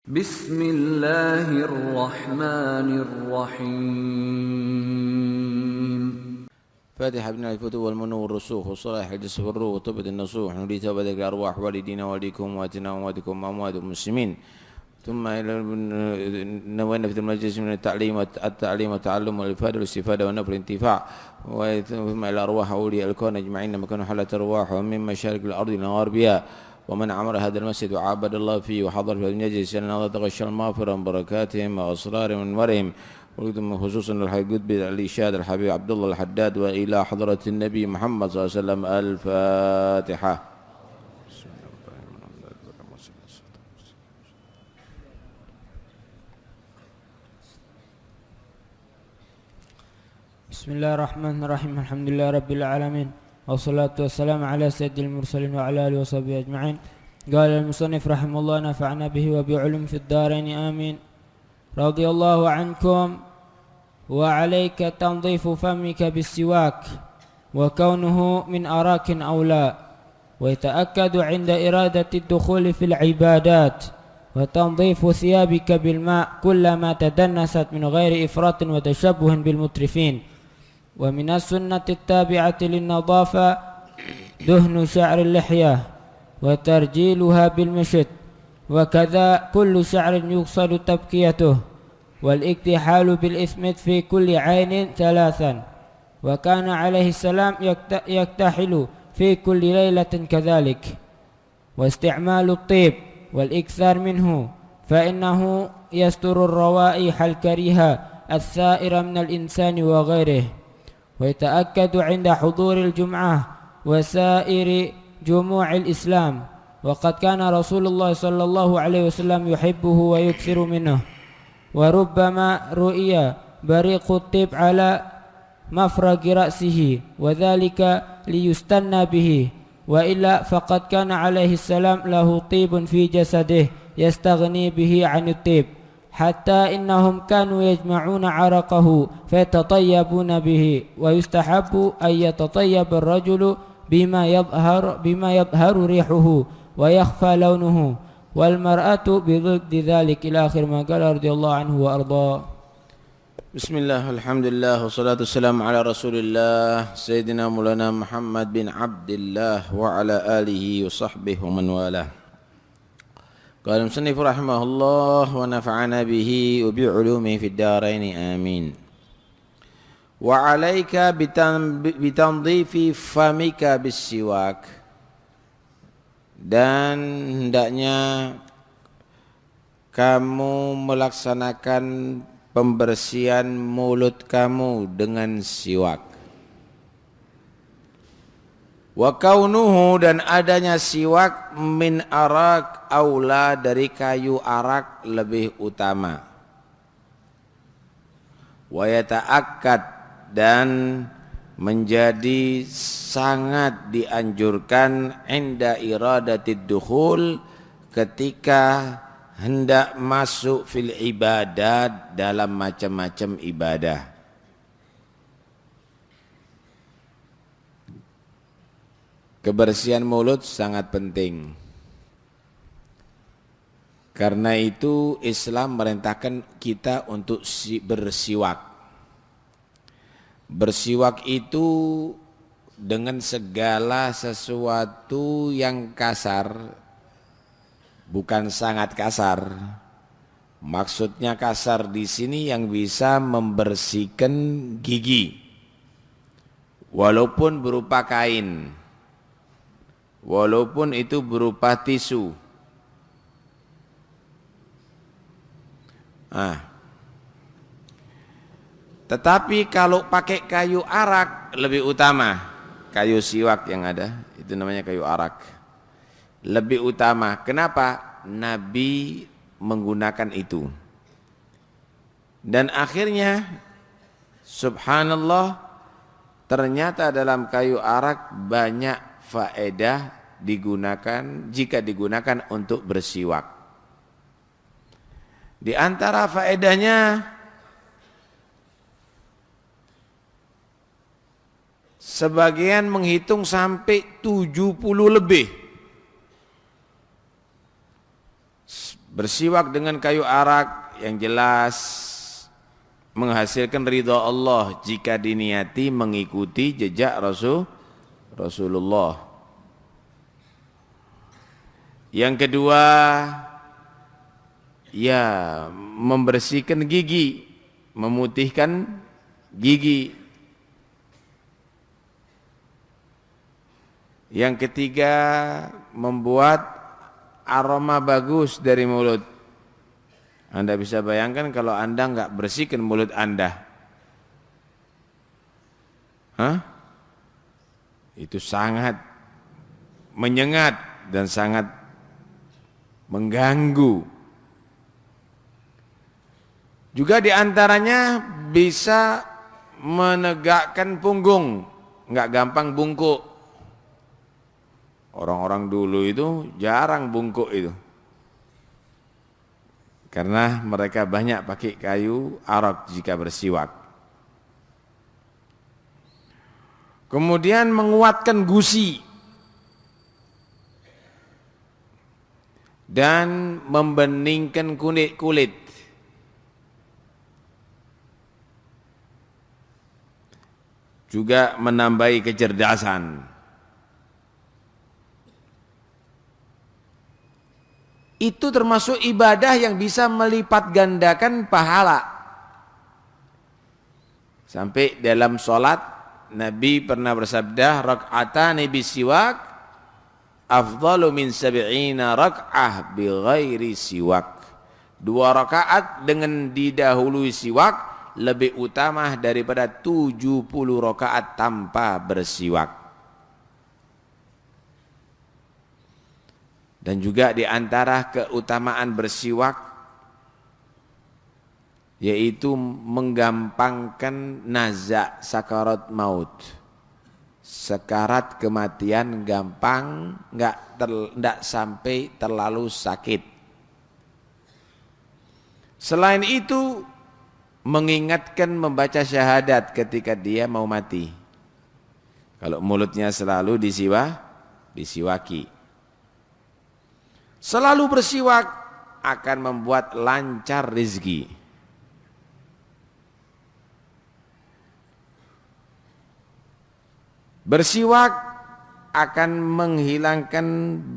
Bismillahirrahmanirrahim. فاتحة بنا الفتوح والمنو والرسوخ والصلاح الجسف والروح وطبة النصوح نريد توبة الأرواح والدينا والديكم واتنا وامواتكم وأموات المسلمين ثم إلى نوينا في المجلس من التعليم والتعلم والإفادة والاستفادة والنفع الانتفاع ثم إلى أرواح أولياء الكون أجمعين مكان حلت أرواح ومن مشارق الأرض إلى غربها ومن عمر هذا المسجد وعبد الله فيه وحضر في المجلس لأن تغشى المغفرة من بركاتهم وأسرارهم وانورهم خصوصا الحبيب الإشاد الحبيب عبد الله الحداد وإلى حضرة النبي محمد صلى الله عليه وسلم. الفاتحة. بسم الله الرحمن الرحيم. الحمد لله رب العالمين والصلاة والسلام على سيد المرسلين وعلى آله وصحبه أجمعين. قال المصنف رحمه الله نفعنا به وبعلم في الدارين آمين. رضي الله عنكم. وعليك تنظيف فمك بالسواك وكونه من أراك أو لا، ويتأكد عند إرادة الدخول في العبادات، وتنظيف ثيابك بالماء كلما تدنست من غير إفراط وتشبه بالمترفين. ومن السنة التابعة للنظافة دهن شعر اللحية وترجيلها بالمشط، وكذا كل شعر يقصد تبكيته، والاكتحال بالإثمت في كل عين ثلاثا. وكان عليه السلام يكتحل في كل ليلة كذلك. واستعمال الطيب والإكثار منه فإنه يستر الروائح الكريهة الثائرة من الإنسان وغيره. ويتأكد عند حضور الجمعة وسائر جموع الإسلام، وقد كان رسول الله صلى الله عليه وسلم يحبه ويكثر منه. وربما رؤي بريق الطيب على مفرق رأسه وذلك ليستنى به، وإلا فقد كان عليه السلام له طيب في جسده يستغني به عن الطيب، حتى إنهم كانوا يجمعون عرقه فيتطيبون به. ويستحب أن يتطيب الرجل بما يظهر ريحه ويخفى لونه، والمرأة بضد ذلك إلى آخر ما قال رضي الله عنه وأرضاه. بسم الله والحمد لله والصلاة والسلام على رسول الله سيدنا مولانا محمد بن عبد الله وعلى آله وصحبه ومن والاه. قال المصنف رحمه الله ونفعنا به وبعلومه في الدارين آمين. وعليك بتنظيف فمك بالسواك، dan hendaknya kamu melaksanakan pembersihan mulut kamu dengan siwak. Wa kaunuhu, dan adanya siwak, min arak aula, dari kayu arak lebih utama. Wa yata'akkad, dan menjadi sangat dianjurkan inda iradatid dukhul, ketika hendak masuk fil ibadat, dalam macam-macam ibadah. Kebersihan mulut sangat penting. Karena itu Islam merintahkan kita untuk bersiwak. Bersiwak itu dengan segala sesuatu yang kasar, bukan sangat kasar. Maksudnya kasar di sini yang bisa membersihkan gigi, walaupun berupa kain, walaupun itu berupa tisu. Tetapi kalau pakai kayu arak lebih utama. Kayu siwak yang ada itu namanya kayu arak, lebih utama. Kenapa? Nabi menggunakan itu. Dan akhirnya subhanallah, ternyata dalam kayu arak banyak faedah jika digunakan untuk bersiwak. Di antara faedahnya, sebagian menghitung sampai 70 lebih. Bersiwak dengan kayu arak yang jelas menghasilkan ridha Allah jika diniati mengikuti jejak Rasulullah. Yang kedua, ya membersihkan gigi, memutihkan gigi. Yang ketiga, membuat aroma bagus dari mulut. Anda bisa bayangkan kalau Anda enggak bersihkan mulut Anda. Itu sangat menyengat dan sangat mengganggu. Juga diantaranya bisa menegakkan punggung, enggak gampang bungkuk. Orang-orang dulu itu jarang bungkuk itu. Karena mereka banyak pakai kayu arak jika bersiwak. Kemudian menguatkan gusi dan membeningkan kulit. Juga menambahi kecerdasan. Itu termasuk ibadah yang bisa melipat gandakan pahala. Sampai dalam sholat Nabi pernah bersabda, rak'atani bisiwak afdalu min sab'ina rak'ah bighairi siwak. 2 rakaat dengan didahului siwak lebih utama daripada 70 rakaat tanpa bersiwak. Dan juga di antara keutamaan bersiwak yaitu menggampangkan nazak sakarat maut. Sekarat kematian gampang, enggak sampai terlalu sakit. Selain itu, mengingatkan membaca syahadat ketika dia mau mati. Kalau mulutnya selalu disiwaki. Selalu bersiwak akan membuat lancar rezeki. Bersiwak akan menghilangkan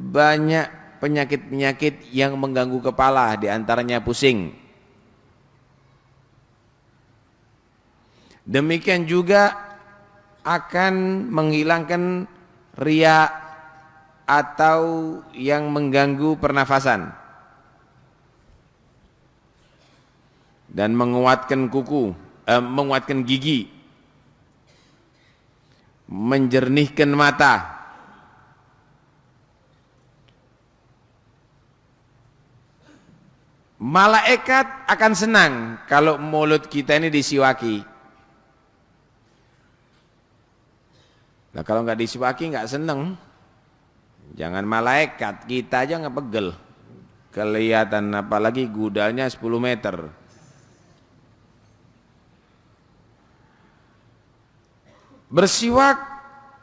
banyak penyakit-penyakit yang mengganggu kepala, di antaranya pusing. Demikian juga akan menghilangkan riak atau yang mengganggu pernafasan dan menguatkan menguatkan gigi, menjernihkan mata. Malaikat akan senang kalau mulut kita ini disiwaki. Nah, kalau nggak disiwaki nggak seneng. Jangan malaikat, kita aja nggak pegel. Kelihatan apalagi gudalnya 10 meter. Bersiwak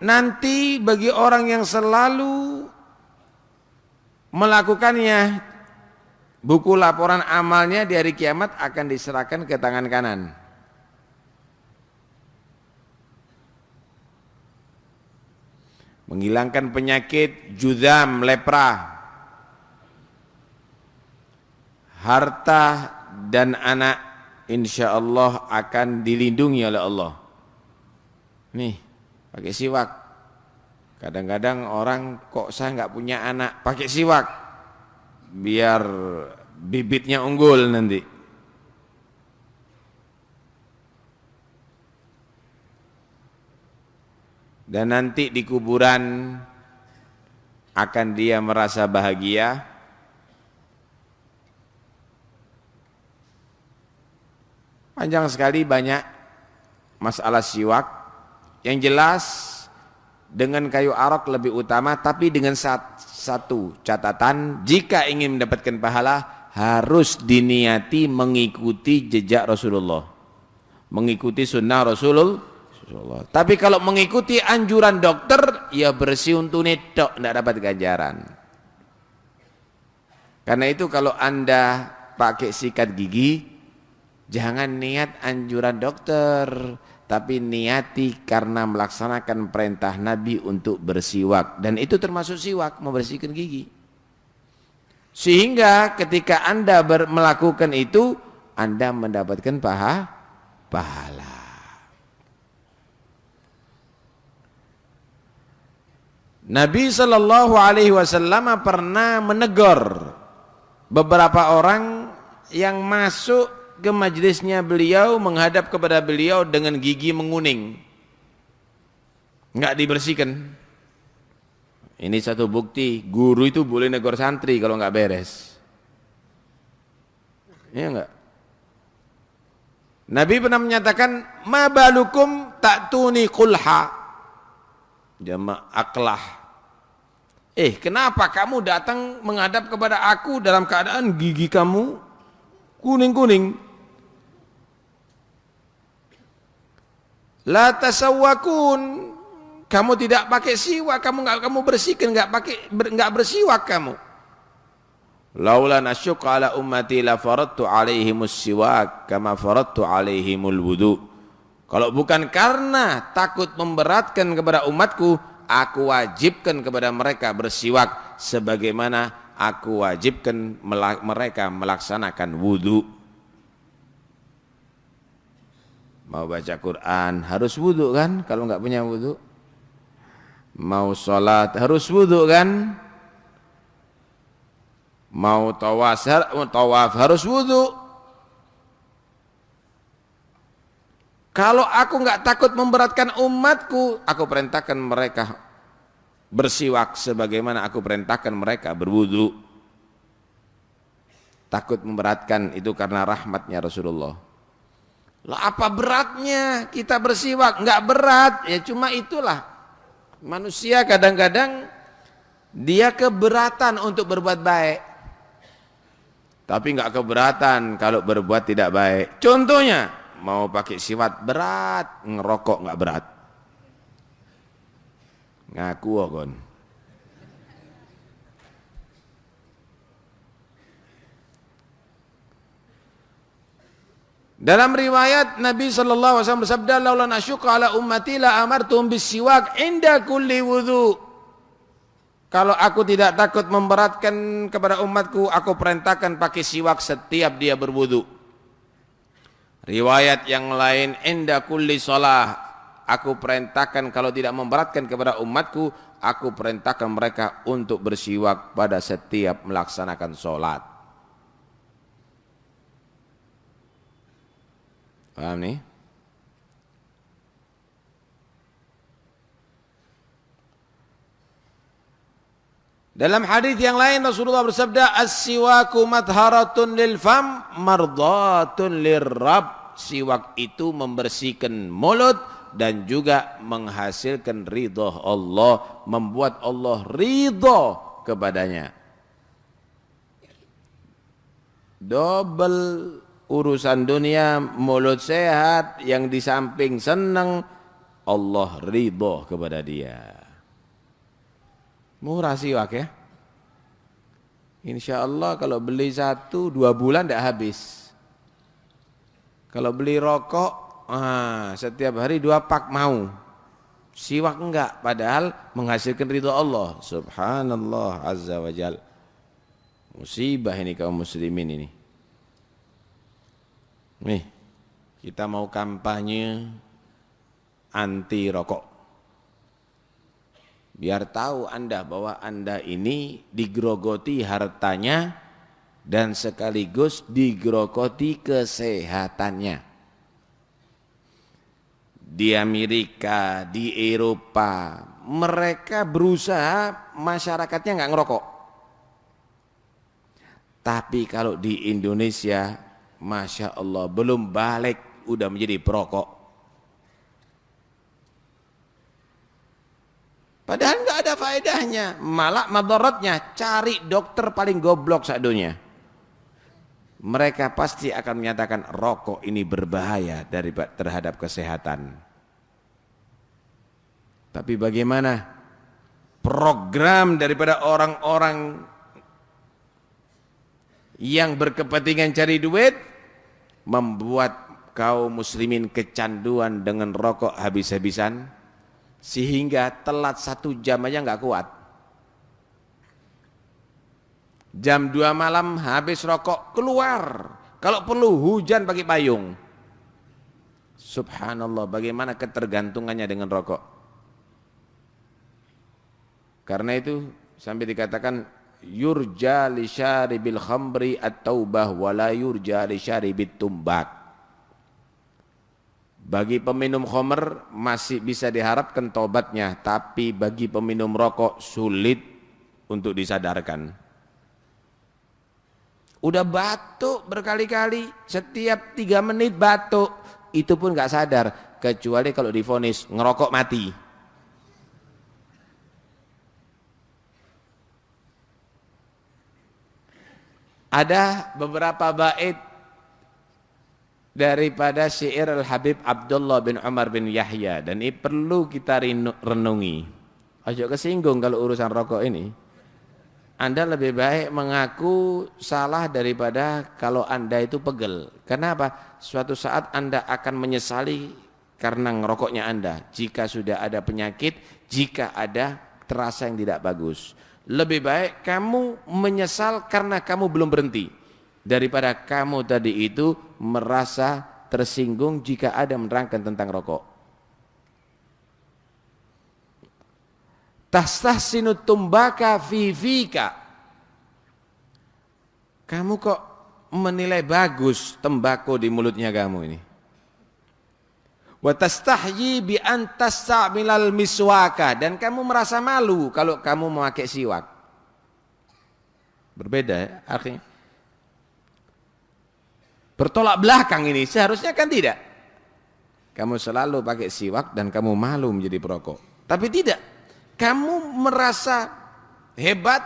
nanti bagi orang yang selalu melakukannya, buku laporan amalnya di hari kiamat akan diserahkan ke tangan kanan. Menghilangkan penyakit juzam, lepra, harta dan anak insya Allah akan dilindungi oleh Allah. Nih, pakai siwak. Kadang-kadang orang kok saya nggak punya anak, pakai siwak biar bibitnya unggul nanti. Dan nanti di kuburan akan dia merasa bahagia. Panjang sekali banyak masalah siwak. Yang jelas dengan kayu arak lebih utama, tapi dengan satu catatan, jika ingin mendapatkan pahala harus diniati mengikuti jejak Rasulullah, mengikuti sunnah Rasulullah. Tapi kalau mengikuti anjuran dokter, ya bersih untuk netok, tidak dapat ganjaran. Karena itu kalau Anda pakai sikat gigi, jangan niat anjuran dokter, tapi niati karena melaksanakan perintah Nabi untuk bersiwak. Dan itu termasuk siwak, membersihkan gigi. Sehingga ketika Anda melakukan itu, Anda mendapatkan pahala. Nabi Shallallahu Alaihi Wasallam pernah menegur beberapa orang yang masuk ke majelisnya beliau, menghadap kepada beliau dengan gigi menguning, nggak dibersihkan. Ini satu bukti guru itu boleh negur santri kalau nggak beres. Iya nggak? Nabi pernah menyatakan, ma balukum ta'tuni qulha, jamak aklah. Kenapa kamu datang menghadap kepada aku dalam keadaan gigi kamu kuning-kuning? La tasawwakun, kamu tidak pakai siwak, kamu bersihkan, nggak bersiwak kamu. Laula nasyqa ala ummati la faradtu alaihimus siwak kama faradtu alaihimul wudu. Kalau bukan karena takut memberatkan kepada umatku, aku wajibkan kepada mereka bersiwak sebagaimana aku wajibkan mereka melaksanakan wudu. Mau baca Quran harus wudu kan, kalau nggak punya wudu. Mau sholat harus wudu kan. Mau tawaf harus wudu. Kalau aku nggak takut memberatkan umatku, aku perintahkan mereka bersiwak sebagaimana aku perintahkan mereka berwudu. Takut memberatkan itu karena rahmatnya Rasulullah. Lah apa beratnya kita bersiwak? Nggak berat, ya cuma itulah. Manusia kadang-kadang dia keberatan untuk berbuat baik, tapi nggak keberatan kalau berbuat tidak baik. Contohnya, mau pakai siwak berat, ngerokok nggak berat. Ngaku kon. Dalam riwayat Nabi sallallahu alaihi wasallam bersabda, "Laula nasyqa ala ummati la amartum bisiwak inda kulli wudu." Kalau aku tidak takut memberatkan kepada umatku, aku perintahkan pakai siwak setiap dia berwudu. Riwayat yang lain, inda kulli shalah, aku perintahkan kalau tidak memberatkan kepada umatku, aku perintahkan mereka untuk bersiwak pada setiap melaksanakan sholat. Paham nih? Dalam hadis yang lain Rasulullah bersabda, as-siwaku madharatun lil fam mardatun lirrab. Siwak itu membersihkan mulut dan juga menghasilkan ridha Allah, membuat Allah ridha kepadanya. Double urusan dunia, mulut sehat, yang di samping senang, Allah ridha kepada dia. Murah siwak ya. Insya Allah kalau beli 1-2 bulan tidak habis. Kalau beli rokok, setiap hari 2 pak mau. Siwak enggak, padahal menghasilkan ridha Allah. Subhanallah azza wa jal. Musibah ini kaum muslimin ini. Nih, kita mau kampanye anti rokok. Biar tahu Anda bahwa Anda ini digerogoti hartanya dan sekaligus digerogoti kesehatannya. Di Amerika, di Eropa, mereka berusaha masyarakatnya nggak ngerokok. Tapi kalau di Indonesia, Masya Allah, belum balik udah menjadi perokok. Padahal nggak ada faedahnya, malah madaratnya. Cari dokter paling goblok sadunya, mereka pasti akan menyatakan rokok ini berbahaya terhadap kesehatan. Tapi bagaimana program daripada orang-orang yang berkepentingan cari duit membuat kaum muslimin kecanduan dengan rokok habis-habisan sehingga telat 1 jam aja nggak kuat. Jam 2 malam habis rokok keluar, kalau perlu hujan pakai payung. Subhanallah, bagaimana ketergantungannya dengan rokok. Karena itu sampai dikatakan yurja li syaribil khamri at-taubah wa la yurja li syaribit tumbak. Bagi peminum khamr masih bisa diharapkan tobatnya, tapi bagi peminum rokok sulit untuk disadarkan. Udah batuk berkali-kali, setiap 3 menit batuk, itu pun gak sadar, kecuali kalau divonis ngerokok mati. Ada beberapa bait daripada syair Al-Habib Abdullah bin Umar bin Yahya, dan ini perlu kita renungi. Ayo kesinggung kalau urusan rokok ini. Anda lebih baik mengaku salah daripada kalau Anda itu pegel. Kenapa? Suatu saat Anda akan menyesali karena ngerokoknya Anda. Jika sudah ada penyakit, jika ada terasa yang tidak bagus. Lebih baik kamu menyesal karena kamu belum berhenti, daripada kamu tadi itu merasa tersinggung jika ada menerangkan tentang rokok. Tastahsinu tumbaka fi fika. Kamu kok menilai bagus tembakau di mulutnya kamu ini. Wa tastahyi bi an tastamilal miswaka, dan kamu merasa malu kalau kamu memakai siwak. Berbeda ya, artinya. Bertolak belakang ini, seharusnya kan tidak. Kamu selalu pakai siwak dan kamu malu menjadi perokok. Tapi tidak. Kamu merasa hebat,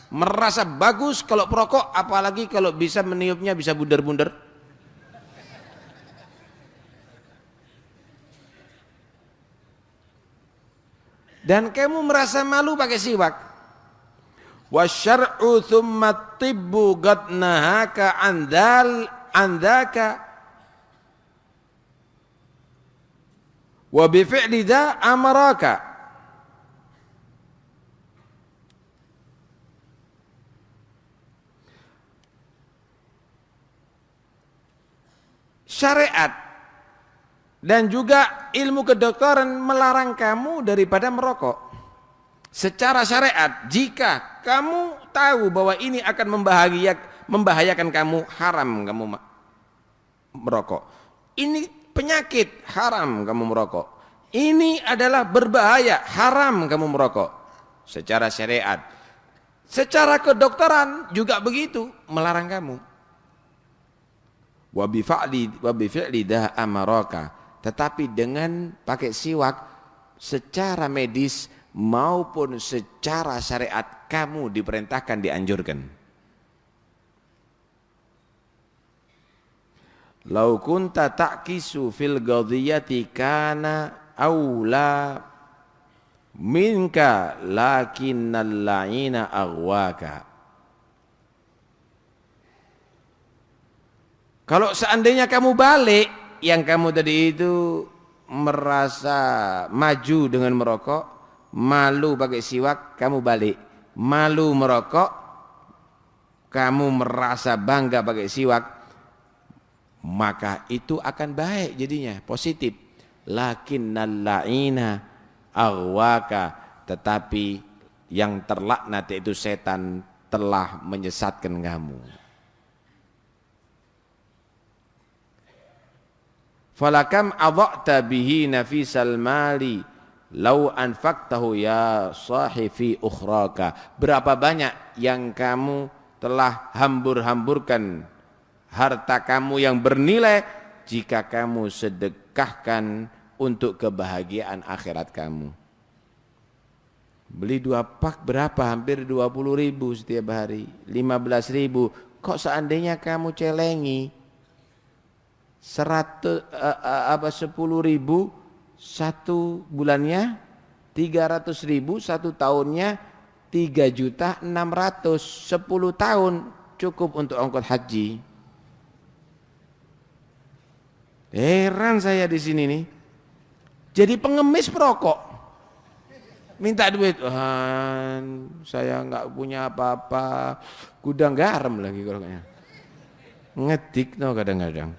merasa bagus kalau perokok, apalagi kalau bisa meniupnya bisa bundar-bundar. Dan kamu merasa malu pakai siwak. Wasyar'u thumma tibbu qad nahaka andaka wa bi fi'li dha amaraka. Syariat dan juga ilmu kedokteran melarang kamu daripada merokok. Secara syariat, jika kamu tahu bahwa ini akan membahayakan kamu, haram kamu merokok. Ini penyakit, haram kamu merokok. Ini adalah berbahaya, haram kamu merokok. Secara syariat. Secara kedokteran juga begitu, melarang kamu. Wa bi fi'li dah amaraka, tetapi dengan pakai siwak secara medis maupun secara syariat kamu diperintahkan, dianjurkan. Lau kunta ta'kisu fil ghadiyati kana aula minka lakinnal la'ina aghwaka. Kalau seandainya kamu balik, yang kamu tadi itu merasa maju dengan merokok, malu pakai siwak, kamu balik. Malu merokok, kamu merasa bangga pakai siwak, maka itu akan baik jadinya, positif. Lakinnal la'ina aghwaka, tetapi yang terlaknat yaitu setan telah menyesatkan kamu. Falakam adha'ta bihi nafisal mali law anfaqtahu ya sahifi ukhraka. Berapa banyak yang kamu telah hambur-hamburkan harta kamu yang bernilai jika kamu sedekahkan untuk kebahagiaan akhirat kamu. Beli 2 pak berapa? Hampir 20.000 setiap hari, 15.000. Kok seandainya kamu celengi 10.000 satu bulannya, 300.000 satu tahunnya, 3.600.000 10 tahun, cukup untuk ongkos haji. Heran saya di sini nih. Jadi pengemis perokok. Minta duit. Saya nggak punya apa-apa. Gudang garam lagi rokoknya. Ngedik no kadang-kadang.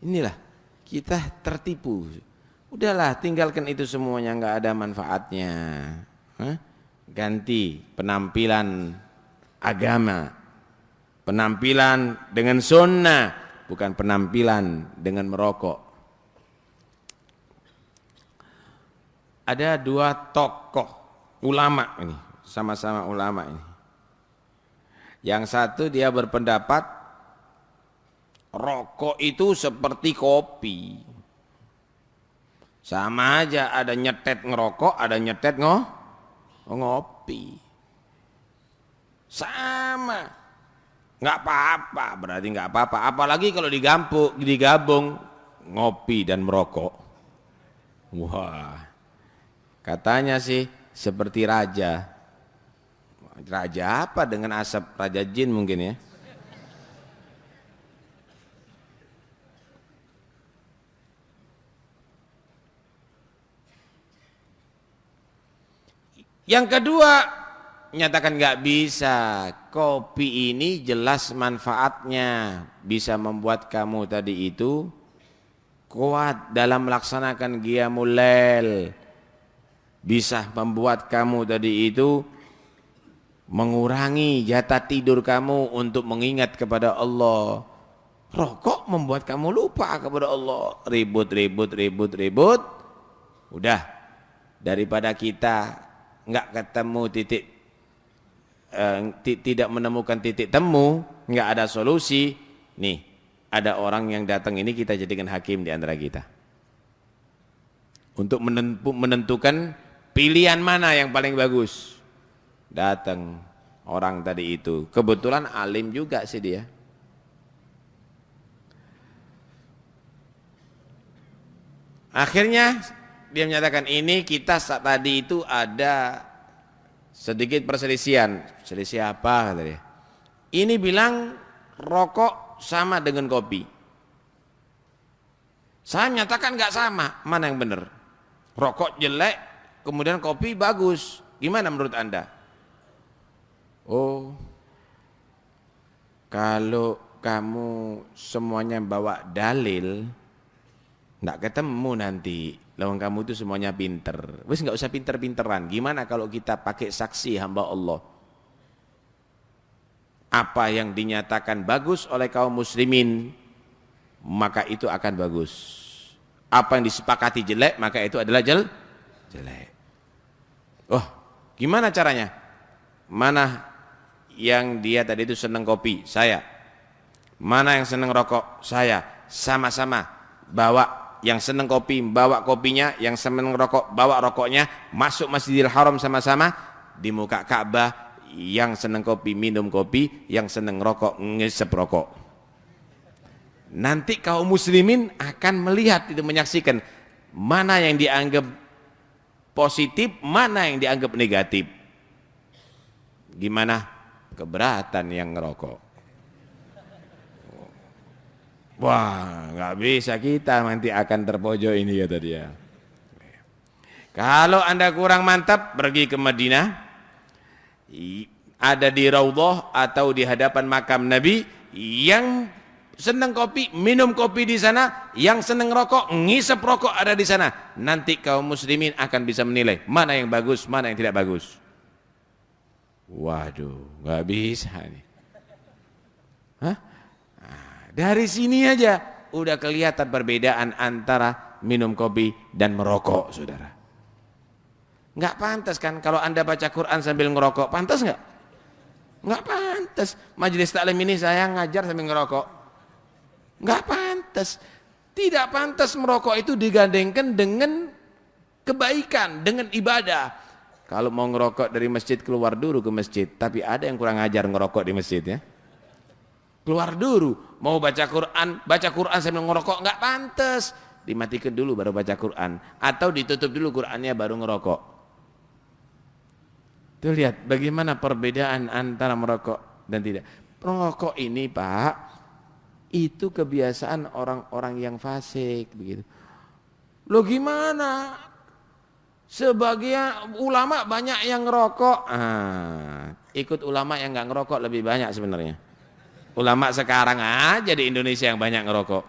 Inilah kita tertipu. Udahlah, tinggalkan itu semuanya, nggak ada manfaatnya. Ganti penampilan agama, penampilan dengan sunnah, bukan penampilan dengan merokok. Ada dua tokoh ulama ini, sama-sama ulama ini. Yang satu dia berpendapat rokok itu seperti kopi. Sama aja, ada nyetet ngerokok, ada nyetet ngopi. Sama. Nggak apa-apa, berarti nggak apa-apa. Apalagi kalau digabung ngopi dan merokok. Wah, katanya sih seperti raja. Raja apa dengan asap? Raja jin mungkin ya. Yang kedua, nyatakan nggak bisa. Kopi ini jelas manfaatnya, bisa membuat kamu tadi itu kuat dalam melaksanakan qiyamul lail, bisa membuat kamu tadi itu mengurangi jatah tidur kamu untuk mengingat kepada Allah. Rokok membuat kamu lupa kepada Allah, ribut. Udah, daripada kita nggak ketemu tidak menemukan titik temu, nggak ada solusi. Nih, ada orang yang datang ini kita jadikan hakim di antara kita untuk menentukan pilihan mana yang paling bagus. Datang orang tadi itu, kebetulan alim juga sih dia. Akhirnya dia menyatakan ini kita saat tadi itu ada sedikit perselisihan. Selisih apa kata dia? Ini bilang rokok sama dengan kopi. Saya menyatakan nggak sama. Mana yang benar? Rokok jelek, kemudian kopi bagus. Gimana menurut Anda? Oh, kalau kamu semuanya bawa dalil, nggak ketemu nanti. Lawan kamu itu semuanya pinter. Wes nggak usah pinter-pinteran. Gimana kalau kita pakai saksi hamba Allah? Apa yang dinyatakan bagus oleh kaum muslimin, maka itu akan bagus. Apa yang disepakati jelek, maka itu adalah jelek. Oh, gimana caranya? Mana yang dia tadi itu senang kopi? Saya. Mana yang senang rokok? Saya. Sama-sama bawa. Yang senang kopi bawa kopinya, yang senang rokok bawa rokoknya, masuk Masjidil Haram sama-sama di muka Ka'bah. Yang senang kopi minum kopi, yang senang rokok ngisep rokok. Nanti kaum muslimin akan melihat itu, menyaksikan mana yang dianggap positif, mana yang dianggap negatif. Gimana keberatan yang ngerokok? Wah, nggak bisa, kita nanti akan terpojok ini kata dia. Kalau Anda kurang mantap, pergi ke Madinah, ada di Raudhah atau di hadapan makam Nabi. Yang senang kopi, minum kopi di sana. Yang senang rokok, ngisep rokok ada di sana. Nanti kaum muslimin akan bisa menilai mana yang bagus, mana yang tidak bagus. Waduh, nggak bisa nih. Hah? Dari sini aja udah kelihatan perbedaan antara minum kopi dan merokok, saudara. Nggak pantas kan kalau Anda baca Quran sambil ngerokok, pantas nggak? Nggak pantas. Majelis taklim ini saya ngajar sambil ngerokok, nggak pantas. Tidak pantas merokok itu digandengkan dengan kebaikan, dengan ibadah. Kalau mau ngerokok dari masjid, keluar dulu ke masjid. Tapi ada yang kurang ajar ngerokok di masjid ya. Keluar dulu, mau baca Quran sambil ngerokok, nggak pantas. Dimatikan dulu baru baca Quran, atau ditutup dulu Qurannya baru ngerokok. Tuh lihat bagaimana perbedaan antara merokok dan tidak. Merokok ini Pak, itu kebiasaan orang-orang yang fasik begitu. Loh gimana? Sebagian ulama banyak yang ngerokok. Ikut ulama yang nggak ngerokok lebih banyak sebenarnya. Ulama sekarang aja di Indonesia yang banyak ngerokok.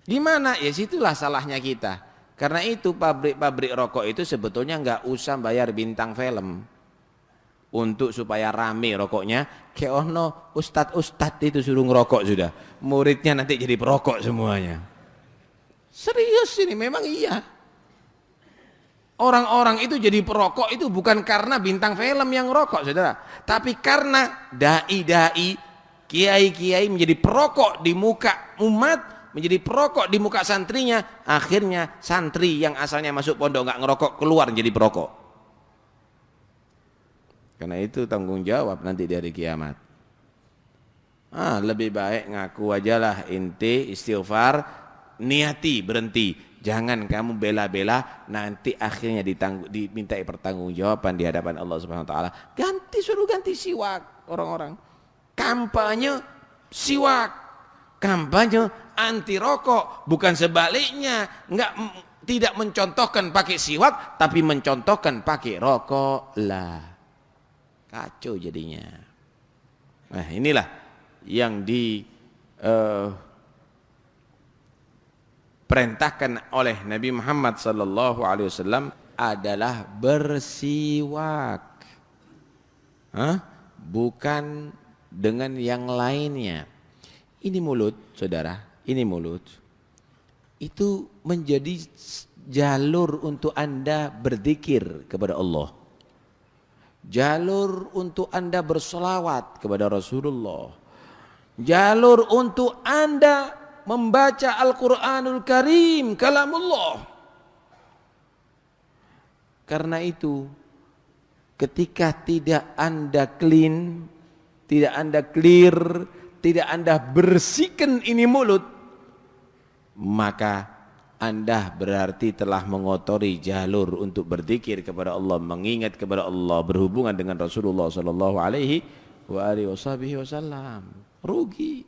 Gimana? Ya situlah salahnya kita. Karena itu pabrik-pabrik rokok itu sebetulnya nggak usah bayar bintang film untuk supaya rame rokoknya. Kayak ustadz itu suruh ngerokok sudah. Muridnya nanti jadi perokok semuanya. Serius ini memang iya. Orang-orang itu jadi perokok itu bukan karena bintang film yang ngerokok saudara. Tapi karena dai-dai, kiai-kiai menjadi perokok di muka umat, menjadi perokok di muka santrinya. Akhirnya santri yang asalnya masuk pondok nggak ngerokok keluar jadi perokok. Karena itu tanggung jawab nanti di hari kiamat. Lebih baik ngaku aja lah inti istighfar, niati berhenti. Jangan kamu bela-bela nanti akhirnya dimintai pertanggungjawaban di hadapan Allah Subhanahu wa taala. Suruh ganti siwak orang-orang. Kampanye siwak. Kampanye anti rokok, bukan sebaliknya. Tidak mencontohkan pakai siwak tapi mencontohkan pakai rokok lah. Kacau jadinya. Nah, inilah yang perintahkan oleh Nabi Muhammad sallallahu alaihi wasallam adalah bersiwak. Bukan dengan yang lainnya. Ini mulut, saudara, ini mulut. Itu menjadi jalur untuk Anda berzikir kepada Allah. Jalur untuk Anda bersolawat kepada Rasulullah. Jalur untuk Anda membaca Al-Quranul Karim, kalamullah. Karena itu, ketika tidak Anda clean, tidak Anda clear, tidak Anda bersihkan ini mulut, maka Anda berarti telah mengotori jalur untuk berzikir kepada Allah, mengingat kepada Allah, berhubungan dengan Rasulullah sallallahu alaihi wasallam. Rugi.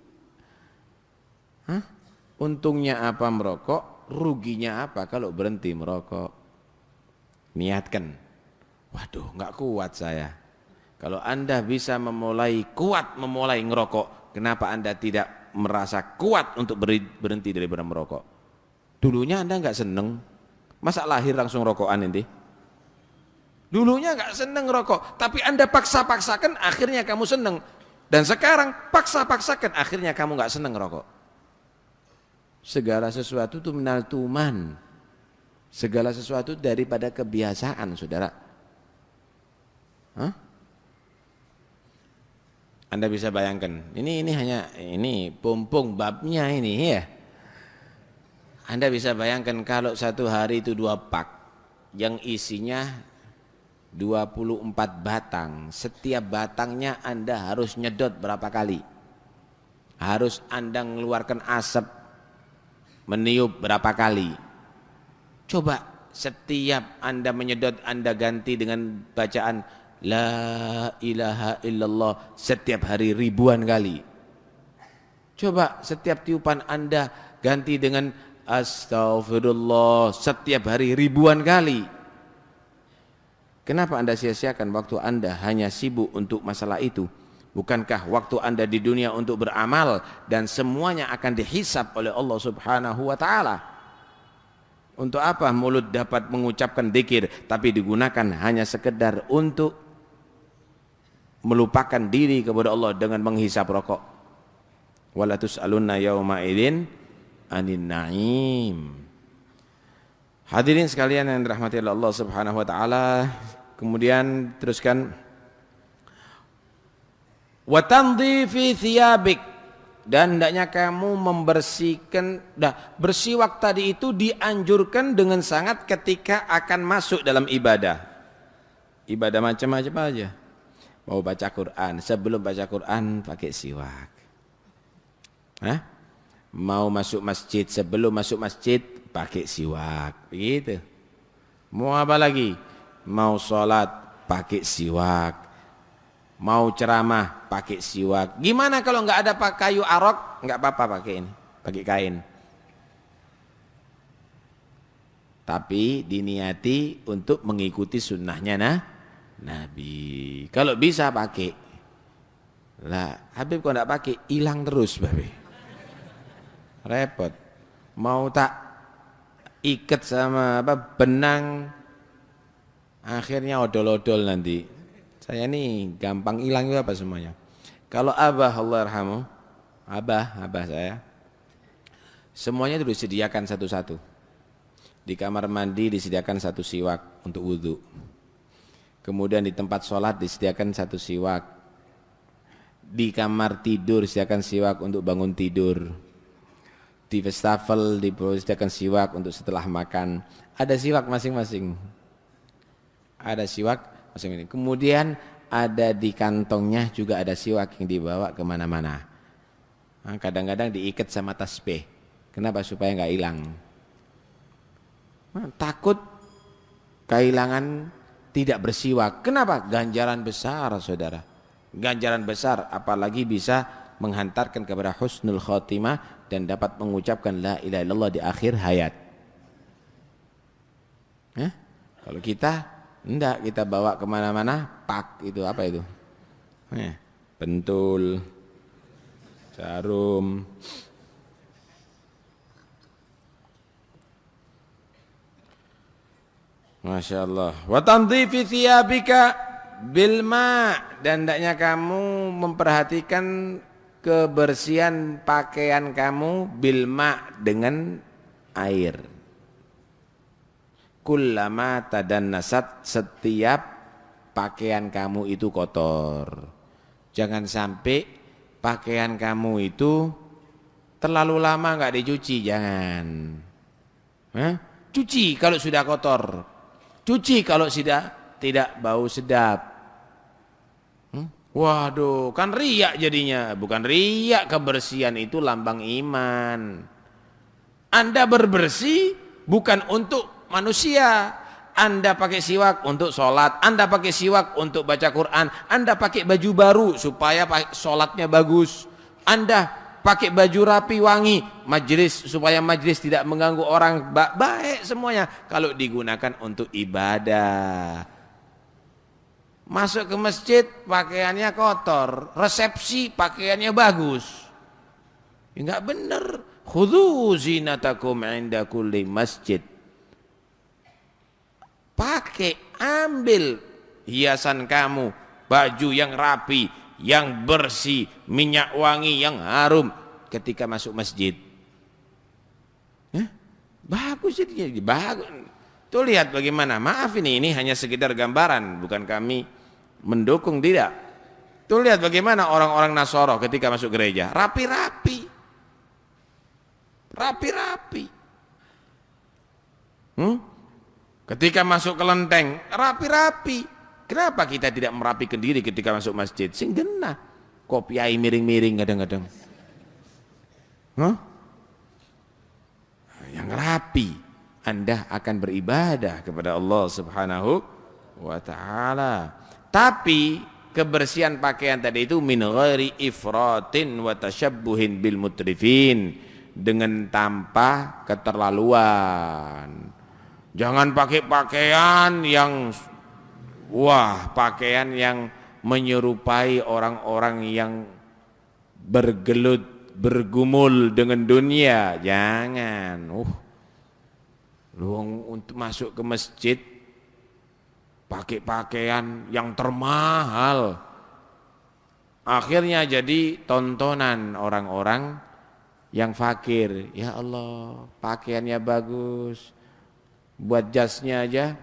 Untungnya apa merokok? Ruginya apa kalau berhenti merokok? Niatkan. Waduh, nggak kuat saya. Kalau Anda bisa kuat memulai ngerokok, kenapa Anda tidak merasa kuat untuk berhenti daripada merokok? Dulunya Anda nggak seneng, masa lahir langsung rokokan ini? Dulunya nggak seneng ngerokok, tapi Anda paksa-paksakan, akhirnya kamu seneng. Dan sekarang paksa-paksakan, akhirnya kamu nggak seneng ngerokok. Segala sesuatu itu minal tuman. Segala sesuatu daripada kebiasaan, saudara. Anda bisa bayangkan, ini pumpung babnya ini ya. Anda bisa bayangkan kalau satu hari itu 2 pak yang isinya 24 batang. Setiap batangnya Anda harus nyedot berapa kali? Harus Anda mengeluarkan asap, meniup berapa kali? Coba setiap Anda menyedot, Anda ganti dengan bacaan La ilaha illallah setiap hari ribuan kali. Coba setiap tiupan Anda ganti dengan Astaghfirullah setiap hari ribuan kali. Kenapa Anda sia-siakan waktu Anda hanya sibuk untuk masalah itu? Bukankah waktu Anda di dunia untuk beramal dan semuanya akan dihisab oleh Allah Subhanahu wa taala? Untuk apa mulut dapat mengucapkan dzikir tapi digunakan hanya sekedar untuk melupakan diri kepada Allah dengan menghisap rokok? Wala tus'alunna yauma idzin anin na'im. Hadirin sekalian yang dirahmati Allah Subhanahu wa taala, kemudian teruskan wa tandhifi thiyabik, dan hendaknya kamu membersihkan. Bersiwak tadi itu dianjurkan dengan sangat ketika akan masuk dalam ibadah. Ibadah macam-macam aja. Mau baca Quran, sebelum baca Quran pakai siwak. Mau masuk masjid, sebelum masuk masjid pakai siwak, begitu. Mau apa lagi? Mau sholat pakai siwak, mau ceramah pakai siwak. Gimana kalau nggak ada kayu arok? Nggak apa-apa pakai ini, pakai kain. Tapi diniati untuk mengikuti sunnahnya Nabi. Kalau bisa pakai. Lah, Habib kok nggak pakai? Hilang terus, Babe. Repot. Mau tak ikat sama benang, akhirnya odol-odol nanti. Saya nih gampang hilang juga apa semuanya. Kalau Abah Allah yarhamu, Abah saya, semuanya itu disediakan satu-satu. Di kamar mandi disediakan satu siwak untuk wudhu. Kemudian di tempat sholat disediakan satu siwak. Di kamar tidur disediakan siwak untuk bangun tidur. Di wastafel disediakan siwak untuk setelah makan. Ada siwak masing-masing. Ada siwak masing-masing. Kemudian ada di kantongnya juga ada siwak yang dibawa kemana-mana. Nah, kadang-kadang diikat sama tasbih. Kenapa? Supaya nggak hilang. Nah, takut kehilangan tidak bersiwak. Kenapa? Ganjaran besar, saudara. Ganjaran besar, apalagi bisa menghantarkan kepada husnul khotimah dan dapat mengucapkan la ilaha illallah di akhir hayat. Kalau kita enggak, kita bawa kemana-mana pak itu apa itu? Pentul, jarum. Masya Allah. Wa tandhifi thiyabika bil ma, dan hendaknya kamu memperhatikan kebersihan pakaian kamu bil ma, dengan air. Kullama tadannasat, setiap pakaian kamu itu kotor. Jangan sampai pakaian kamu itu terlalu lama enggak dicuci, jangan. Cuci kalau sudah kotor. Cuci kalau sudah tidak bau sedap. Waduh, kan riak jadinya. Bukan riak, kebersihan itu lambang iman. Anda berbersih bukan untuk manusia. Anda pakai siwak untuk sholat, Anda pakai siwak untuk baca Quran, Anda pakai baju baru supaya sholatnya bagus, Anda pakai baju rapi wangi, majlis supaya majlis tidak mengganggu orang, baik semuanya kalau digunakan untuk ibadah. Masuk ke masjid pakaiannya kotor, resepsi pakaiannya bagus, ya enggak benar. Khudhu zinatakum inda kulli masjid. Pakai, ambil hiasan kamu, baju yang rapi, yang bersih, minyak wangi yang harum ketika masuk masjid. Bagus jadinya, bagus. Tuh lihat bagaimana. Maaf ini hanya sekedar gambaran, bukan kami mendukung, tidak. Tuh lihat bagaimana orang-orang Nasoro ketika masuk gereja, rapi-rapi. Rapi-rapi. Ketika masuk kelenteng, rapi-rapi. Kenapa kita tidak merapikan diri ketika masuk masjid? Sing genah. Kopiai miring-miring kadang-kadang. Yang rapi, Anda akan beribadah kepada Allah Subhanahu wa ta'ala. Tapi kebersihan pakaian tadi itu min ghairi ifratin wa tasyabbuhin bil mutrifin, dengan tanpa keterlaluan. Jangan pakai pakaian yang pakaian yang menyerupai orang-orang yang bergelut, bergumul dengan dunia. Jangan. Lu untuk masuk ke masjid pakai pakaian yang termahal. Akhirnya jadi tontonan orang-orang yang fakir. Ya Allah, pakaiannya bagus. Buat jasnya aja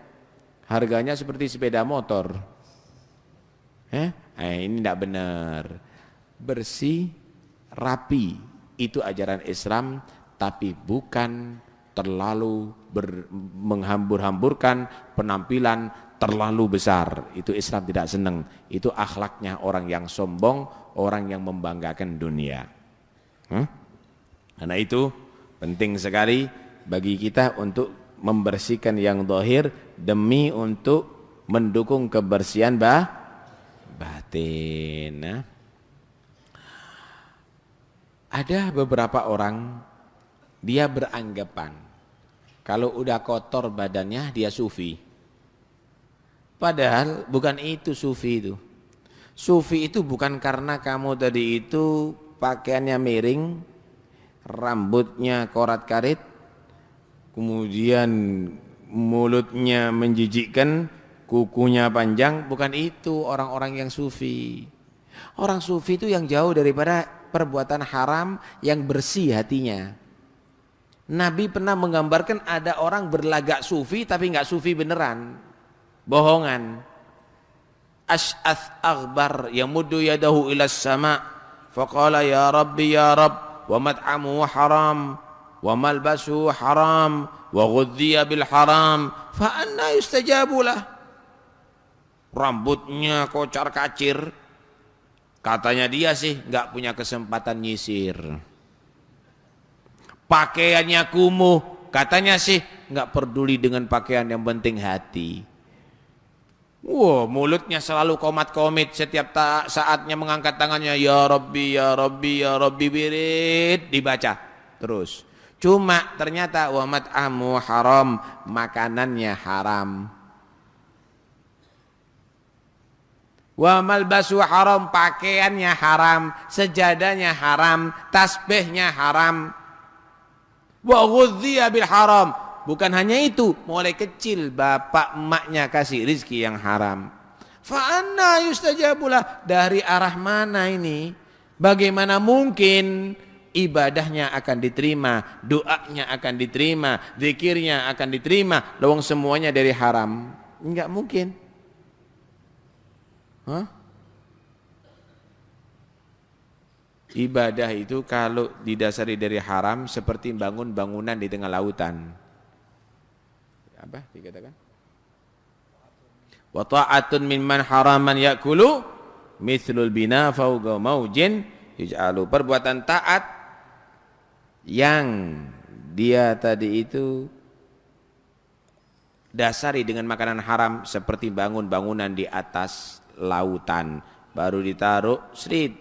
harganya seperti sepeda motor. Ini tidak benar. Bersih, rapi, itu ajaran Islam, tapi bukan terlalu menghambur-hamburkan penampilan terlalu besar. Itu Islam tidak senang. Itu akhlaknya orang yang sombong, orang yang membanggakan dunia. Karena itu penting sekali bagi kita untuk membersihkan yang zahir demi untuk mendukung kebersihan batin. Nah, ada beberapa orang dia beranggapan kalau udah kotor badannya dia sufi. Padahal bukan itu sufi itu. Sufi itu bukan karena kamu tadi itu pakaiannya miring, rambutnya korat-karit, kemudian mulutnya menjijikkan, kukunya panjang, bukan itu orang-orang yang sufi. Orang sufi itu yang jauh daripada perbuatan haram, yang bersih hatinya. Nabi pernah menggambarkan ada orang berlagak sufi tapi nggak sufi beneran, bohongan. Ash'ath aghbar yamuddu yadahu ila sama faqala ya rabbi ya rabb wa mat'amuhu haram wa malbasuhu haram wa ghudhiya bil haram fa anna yustajabu lah. Rambutnya kocar kacir, katanya dia sih nggak punya kesempatan nyisir. Pakaiannya kumuh, katanya sih nggak peduli dengan pakaian, yang penting hati. Wow, mulutnya selalu komat-komit, setiap saatnya mengangkat tangannya ya Rabbi ya Rabbi ya Rabbi, birit dibaca terus. Cuma ternyata wa mat'amu haram, makanannya haram. Wa malbasu haram, pakaiannya haram, sejadahnya haram, tasbihnya haram. Wa ghudhiya bil haram, bukan hanya itu, mulai kecil bapak emaknya kasih rizki yang haram. Fa anna yustajabulah, dari arah mana ini? Bagaimana mungkin ibadahnya akan diterima, doanya akan diterima, zikirnya akan diterima, lawang semuanya dari haram? Enggak mungkin. Hah? Ibadah itu kalau didasari dari haram seperti bangun bangunan di tengah lautan. Apa dikatakan? Wa ta'atun mimman haraman yakulu mithlul bina fawqa maujin yuj'alu. Perbuatan taat yang dia tadi itu dasari dengan makanan haram seperti bangun bangunan di atas lautan, baru ditaruh srit,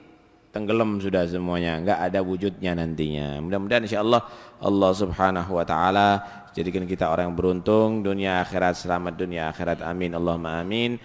tenggelam sudah semuanya, enggak ada wujudnya nantinya. Mudah-mudahan insyaallah Allah Subhanahu wa taala jadikan kita orang yang beruntung dunia akhirat, selamat dunia akhirat, amin Allahumma amin.